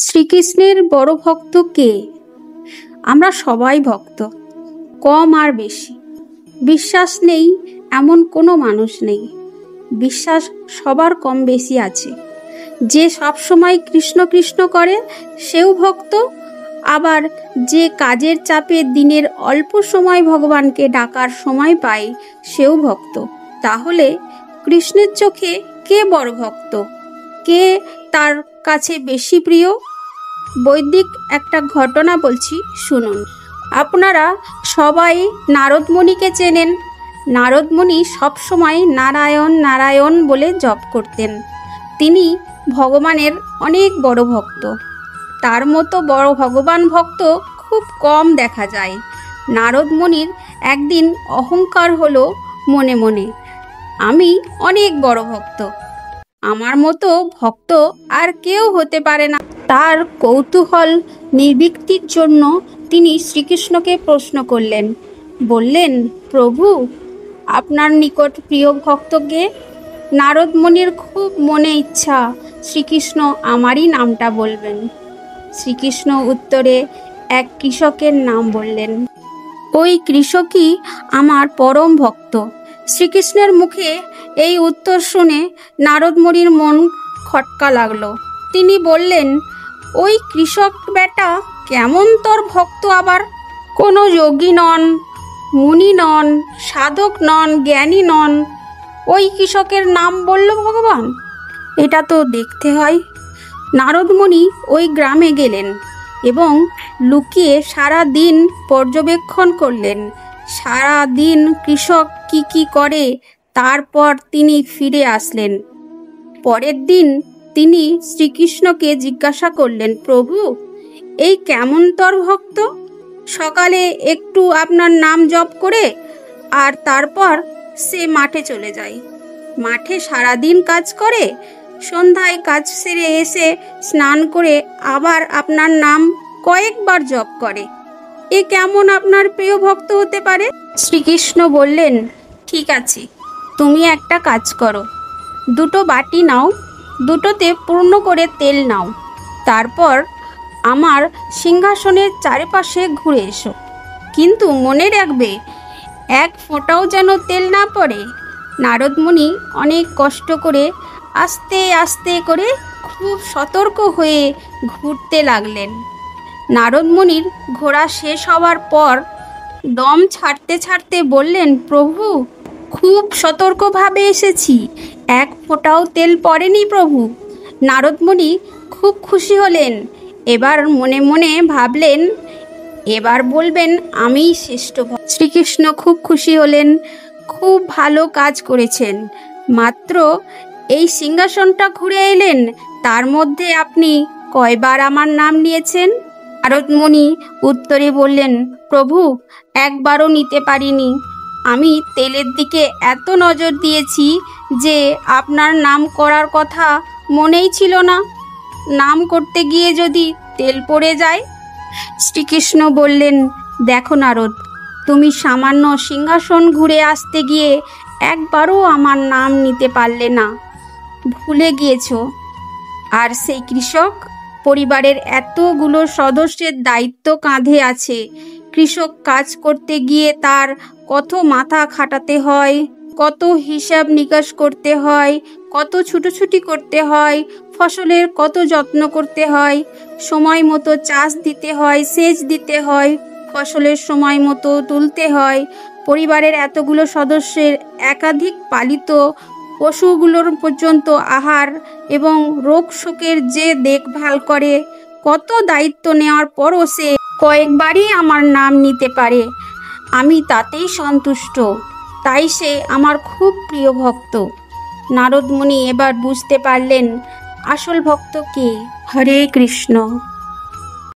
শ্রীকৃষ্ণের বড় ভক্ত কে? আমরা সবাই ভক্ত, কম আর বেশি। বিশ্বাস নেই এমন কোনো মানুষ নেই। বিশ্বাস সবার কম বেশি আছে। যে সব সময় কৃষ্ণ কৃষ্ণ করে সেও ভক্ত, আবার যে কাজের চাপে দিনের অল্প সময় ভগবানকে ডাকার সময় পায় সেও ভক্ত। তাহলে কৃষ্ণের চোখে কে বড় ভক্ত? কে তার কাছে বেশি প্রিয়? বৈদিক একটা ঘটনা বলছি, শুনুন। আপনারা সবাই নারদমুনিকে চেনেন। নারদমুনি সবসময় নারায়ণ নারায়ণ বলে জপ করতেন। তিনি ভগবানের অনেক বড় ভক্ত। তার মতো বড় ভগবান ভক্ত খুব কম দেখা যায়। নারদমুনির একদিন অহংকার হলো মনে মনে, আমি অনেক বড় ভক্ত, আমার মতো ভক্ত আর কেউ হতে পারে না। তার কৌতূহল নিবৃত্তির জন্য তিনি শ্রীকৃষ্ণকে প্রশ্ন করলেন। বললেন, প্রভু, আপনার নিকট প্রিয় ভক্ত কে? নারদমুনির খুব মনে ইচ্ছা শ্রীকৃষ্ণ আমারই নামটা বলবেন। শ্রীকৃষ্ণ উত্তরে এক কৃষকের নাম বললেন। ওই কৃষকই আমার পরম ভক্ত। শ্রীকৃষ্ণের মুখে এই উত্তর শুনে নারদমুনির মন খটকা লাগলো। তিনি বললেন, ওই কৃষক বেটা কেমন তোর ভক্ত আবার? কোনো যোগী নন, মুনি নন, সাধক নন, জ্ঞানী নন, ওই কৃষকের নাম বলল ভগবান? এটা তো দেখতে হয়। নারদমুনি ওই গ্রামে গেলেন এবং লুকিয়ে সারা দিন পর্যবেক্ষণ করলেন। সারা দিন কৃষক কি করে, তারপর তিনি ফিরে আসলেন। পরের দিন তিনি শ্রীকৃষ্ণকে জিজ্ঞাসা করলেন, প্রভু, এই কেমন তোর ভক্ত? সকালে একটু আপনার নাম জপ করে আর তারপর সে মাঠে চলে যায়। মাঠে সারাদিন কাজ করে, সন্ধ্যায় কাজ সেরে এসে স্নান করে আবার আপনার নাম কয়েকবার জপ করে। এ কেমন আপনার প্রিয় ভক্ত হতে পারে? শ্রীকৃষ্ণ বললেন, ঠিক আছে, তুমি একটা কাজ করো। দুটো বাটি নাও, দুটোতে পূর্ণ করে তেল নাও, তারপর আমার সিংহাসনের চারিপাশে ঘুরে এসো। কিন্তু মনে রাখবে, এক ফোঁটাও যেন তেল না পড়ে। নারদমুনি অনেক কষ্ট করে আস্তে আস্তে করে খুব সতর্ক হয়ে ঘুরতে লাগলেন। নারদমুনির ঘোরা শেষ হওয়ার পর দম ছাড়তে ছাড়তে বললেন, প্রভু, খুব সতর্কভাবে এসেছি, এক ফোঁটাও তেল পড়েনি প্রভু। নারদমুনি খুব খুশি হলেন। এবার মনে মনে ভাবলেন, এবার বলবেন আমিই শ্রেষ্ঠ ভক্ত। শ্রীকৃষ্ণ খুব খুশি হলেন, খুব ভালো কাজ করেছেন। মাত্র এই সিংহাসনটা ঘুরে এলেন, তার মধ্যে আপনি কয়বার আমার নাম নিয়েছেন? নারদমুনি উত্তরে বললেন, প্রভু, একবারও নিতে পারিনি। আমি তেলের দিকে এত নজর দিয়েছি যে আপনার নাম করার কথা মনেই ছিল না। নাম করতে গিয়ে যদি তেল পড়ে যায়? শ্রীকৃষ্ণ বললেন, দেখো নারদ, তুমি সামান্য সিংহাসন ঘুরে আসতে গিয়ে একবারও আমার নাম নিতে পারলে না, ভুলে গিয়েছো। আর সেই কৃষক, পরিবারের এতগুলো সদস্যের দায়িত্ব কাঁধে আছে। কৃষক কাজ করতে গিয়ে তার কত মাথা খাটাতে হয়, কত হিসাব নিকাশ করতে হয়, কত ছুটোছুটি করতে হয়, ফসলের কত যত্ন করতে হয়, সময় মতো চাষ দিতে হয়, সেচ দিতে হয়, ফসলের সময় মতো তুলতে হয়। পরিবারের এতগুলো সদস্যের একাধিক পালিত পশুগুলোর পর্যন্ত আহার এবং রোগ শোকের যে দেখভাল করে, কত দায়িত্ব নেওয়ার পরও সে কয়েকবারই আমার নাম নিতে পারে। আমি তাতেই সন্তুষ্ট, তাই সে আমার খুব প্রিয় ভক্ত। নারদমুনি এবার বুঝতে পারলেন আসল ভক্ত কে। হরে কৃষ্ণ।